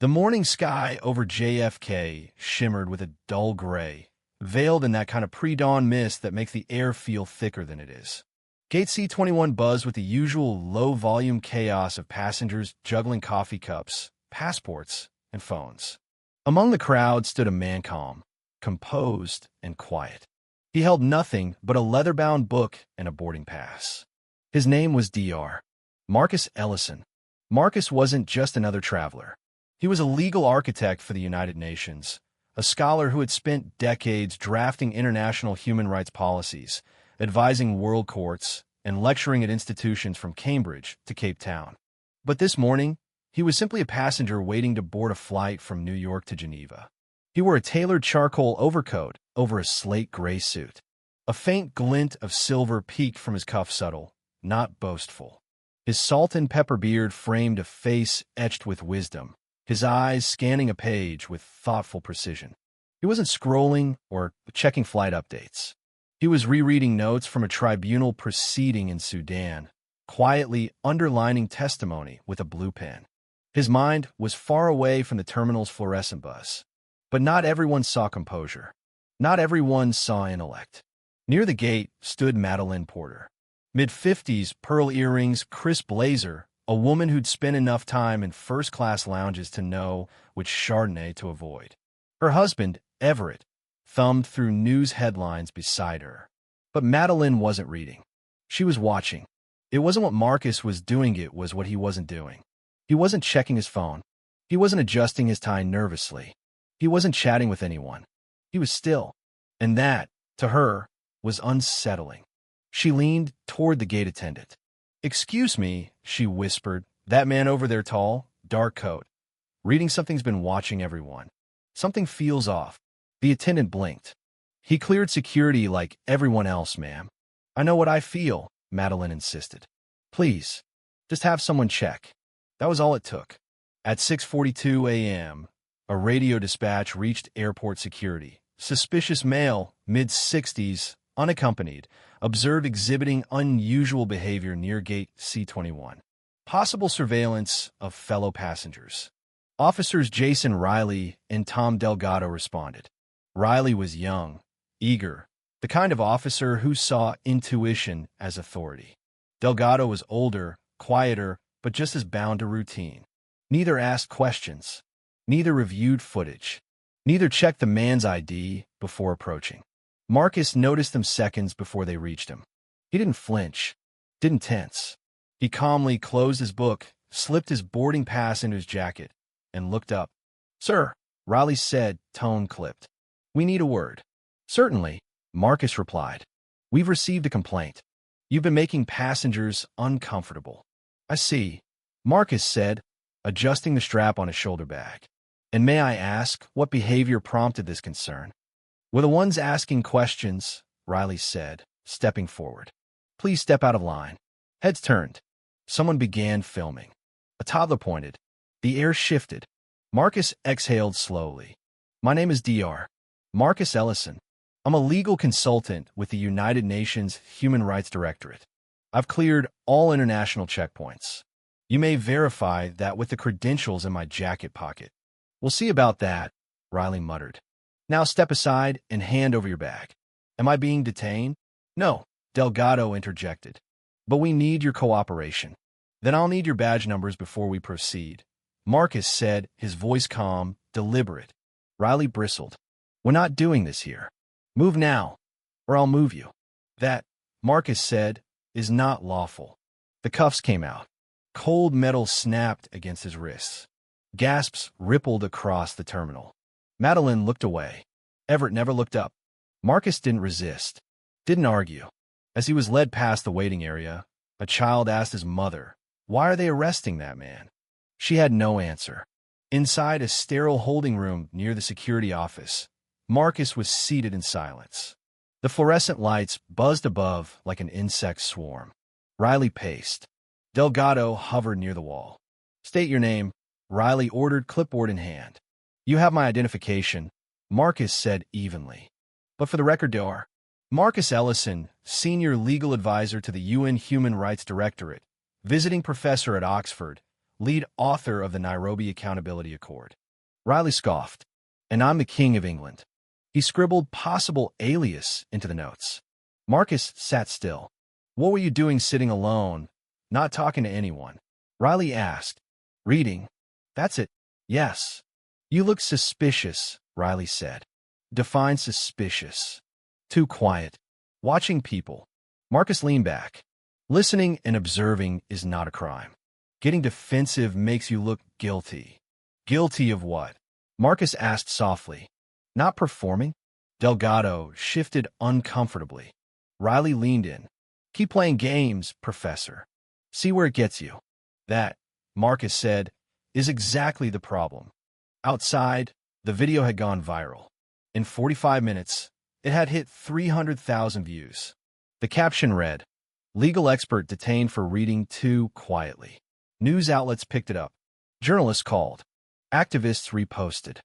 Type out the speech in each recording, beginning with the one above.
The morning sky over JFK shimmered with a dull gray, veiled in that kind of pre-dawn mist that makes the air feel thicker than it is. Gate C-21 buzzed with the usual low-volume chaos of passengers juggling coffee cups, passports, and phones. Among the crowd stood a man calm, composed, and quiet. He held nothing but a leather-bound book and a boarding pass. His name was Dr. Marcus Ellison. Marcus wasn't just another traveler. He was a legal architect for the United Nations, a scholar who had spent decades drafting international human rights policies, advising world courts, and lecturing at institutions from Cambridge to Cape Town. But this morning, he was simply a passenger waiting to board a flight from New York to Geneva. He wore a tailored charcoal overcoat over a slate gray suit. A faint glint of silver peeked from his cuff, subtle, not boastful. His salt and pepper beard framed a face etched with wisdom, his eyes scanning a page with thoughtful precision. He wasn't scrolling or checking flight updates. He was rereading notes from a tribunal proceeding in Sudan, quietly underlining testimony with a blue pen. His mind was far away from the terminal's fluorescent buzz. But not everyone saw composure. Not everyone saw intellect. Near the gate stood Madeline Porter. Mid-50s, pearl earrings, crisp blazer, a woman who'd spent enough time in first-class lounges to know which Chardonnay to avoid. Her husband, Everett, thumbed through news headlines beside her. But Madeline wasn't reading. She was watching. It wasn't what Marcus was doing, it was what he wasn't doing. He wasn't checking his phone. He wasn't adjusting his tie nervously. He wasn't chatting with anyone. He was still. And that, to her, was unsettling. She leaned toward the gate attendant. "Excuse me," she whispered. "That man over there, tall, dark coat. Reading something's been watching everyone. Something feels off." The attendant blinked. "He cleared security like everyone else, ma'am." "I know what I feel," Madeline insisted. "Please, just have someone check." That was all it took. At 6:42 a.m., a radio dispatch reached airport security. Suspicious male, mid-60s, unaccompanied, observed exhibiting unusual behavior near gate C-21. Possible surveillance of fellow passengers. Officers Jason Riley and Tom Delgado responded. Riley was young, eager, the kind of officer who saw intuition as authority. Delgado was older, quieter, but just as bound to routine. Neither asked questions. Neither reviewed footage. Neither checked the man's ID before approaching. Marcus noticed them seconds before they reached him. He didn't flinch, didn't tense. He calmly closed his book, slipped his boarding pass into his jacket, and looked up. "Sir," Riley said, tone clipped. "We need a word." "Certainly," Marcus replied. "We've received a complaint. You've been making passengers uncomfortable." "I see," Marcus said, adjusting the strap on his shoulder bag. "And may I ask what behavior prompted this concern?" "We're the ones asking questions," Riley said, stepping forward. "Please step out of line." Heads turned. Someone began filming. A toddler pointed. The air shifted. Marcus exhaled slowly. "My name is Dr. Marcus Ellison. I'm a legal consultant with the United Nations Human Rights Directorate. I've cleared all international checkpoints. You may verify that with the credentials in my jacket pocket." "We'll see about that," Riley muttered. "Now step aside and hand over your bag." "Am I being detained?" "No," Delgado interjected. "But we need your cooperation." "Then I'll need your badge numbers before we proceed," Marcus said, his voice calm, deliberate. Riley bristled. "We're not doing this here. Move now, or I'll move you." "That," Marcus said, "is not lawful." The cuffs came out. Cold metal snapped against his wrists. Gasps rippled across the terminal. Madeline looked away. Everett never looked up. Marcus didn't resist, didn't argue. As he was led past the waiting area, a child asked his mother, "Why are they arresting that man?" She had no answer. Inside a sterile holding room near the security office, Marcus was seated in silence. The fluorescent lights buzzed above like an insect swarm. Riley paced. Delgado hovered near the wall. "State your name," Riley ordered, clipboard in hand. "You have my identification," Marcus said evenly. "But for the record, Dr. Marcus Ellison, Senior Legal Advisor to the UN Human Rights Directorate, visiting professor at Oxford, lead author of the Nairobi Accountability Accord. Riley scoffed. And I'm the King of England. He scribbled possible alias into the notes. Marcus sat still. What were you doing sitting alone, not talking to anyone? Riley asked. Reading. That's it. Yes. You look suspicious, Riley said. Define suspicious. Too quiet. Watching people. Marcus leaned back. Listening and observing is not a crime. Getting defensive makes you look guilty. Guilty of what? Marcus asked softly. Not performing? Delgado shifted uncomfortably. Riley leaned in. Keep playing games, Professor. See where it gets you. That, Marcus said, is exactly the problem. Outside, the video had gone viral. In 45 minutes, it had hit 300,000 views. The caption read, Legal expert detained for reading too quietly. News outlets picked it up. Journalists called. Activists reposted.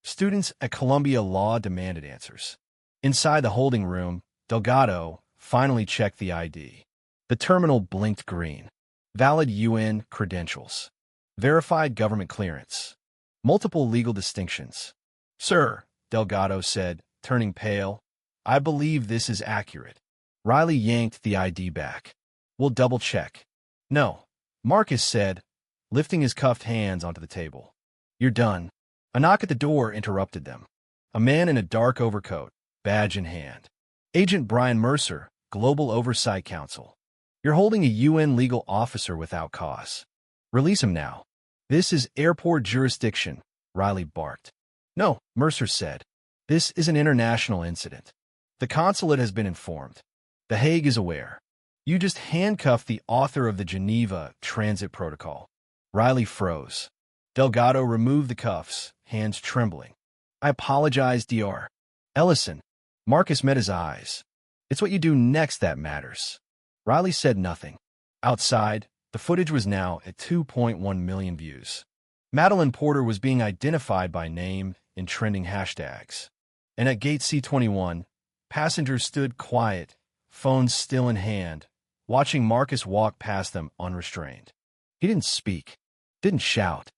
Students at Columbia Law demanded answers. Inside the holding room, Delgado finally checked the ID. The terminal blinked green. Valid UN credentials. Verified government clearance. Multiple legal distinctions. Sir, Delgado said, turning pale, I believe this is accurate. Riley yanked the ID back. We'll double-check. No, Marcus said, lifting his cuffed hands onto the table. You're done. A knock at the door interrupted them. A man in a dark overcoat, badge in hand. Agent Brian Mercer, Global Oversight Council. You're holding a UN legal officer without cause. Release him now. This is airport jurisdiction, Riley barked. No, Mercer said. This is an international incident. The consulate has been informed. The Hague is aware. You just handcuffed the author of the Geneva Transit Protocol. Riley froze. Delgado removed the cuffs, hands trembling. I apologize, Dr. Ellison. Marcus met his eyes. It's what you do next that matters. Riley said nothing. Outside, the footage was now at 2.1 million views. Madeline Porter was being identified by name in trending hashtags. And at gate C21, passengers stood quiet, phones still in hand, watching Marcus walk past them unrestrained. He didn't speak, didn't shout,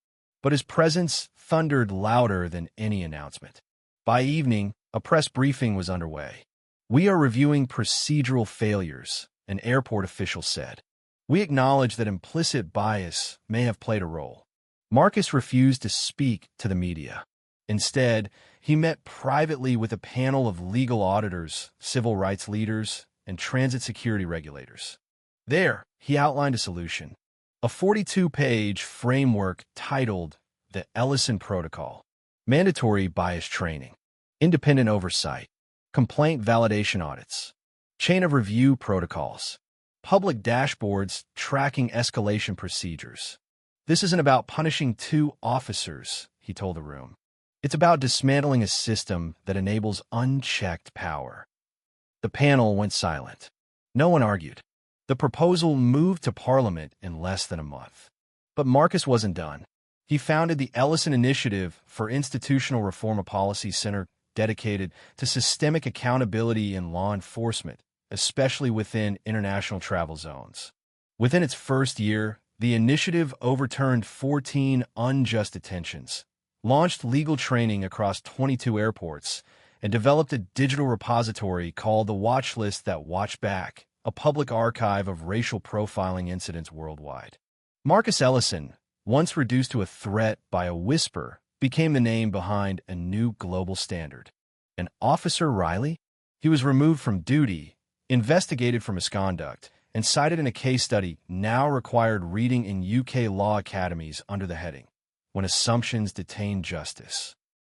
but his presence thundered louder than any announcement. By evening, a press briefing was underway. We are reviewing procedural failures, an airport official said. We acknowledge that implicit bias may have played a role. Marcus refused to speak to the media. Instead, he met privately with a panel of legal auditors, civil rights leaders, and transit security regulators. There, he outlined a solution. A 42-page framework titled the Ellison Protocol. Mandatory bias training. Independent oversight. Complaint validation audits. Chain of review protocols. Public dashboards tracking escalation procedures. This isn't about punishing two officers, he told the room. It's about dismantling a system that enables unchecked power. The panel went silent. No one argued. The proposal moved to Parliament in less than a month. But Marcus wasn't done. He founded the Ellison Initiative for Institutional Reform, a policy center dedicated to systemic accountability in law enforcement, especially within international travel zones. Within its first year, the initiative overturned 14 unjust detentions, launched legal training across 22 airports, and developed a digital repository called the Watch List that watched back, a public archive of racial profiling incidents worldwide. Marcus Ellison, once reduced to a threat by a whisper, became the name behind a new global standard. And Officer Riley? He was removed from duty, investigated for misconduct, and cited in a case study now required reading in UK law academies under the heading, When Assumptions Detain Justice.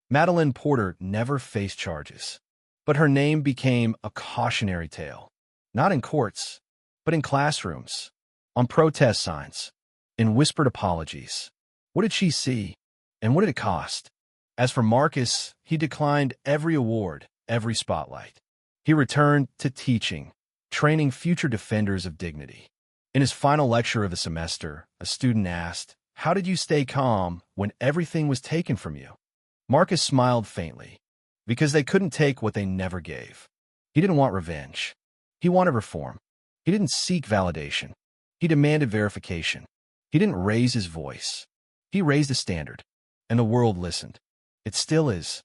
Madeline Porter never faced charges, but her name became a cautionary tale, not in courts, but in classrooms, on protest signs, in whispered apologies. What did she see, and what did it cost? As for Marcus, he declined every award, every spotlight. He returned to teaching, training future defenders of dignity. In his final lecture of the semester, a student asked, "How did you stay calm when everything was taken from you?" Marcus smiled faintly, because they couldn't take what they never gave. He didn't want revenge. He wanted reform. He didn't seek validation. He demanded verification. He didn't raise his voice. He raised a standard, and the world listened. It still is.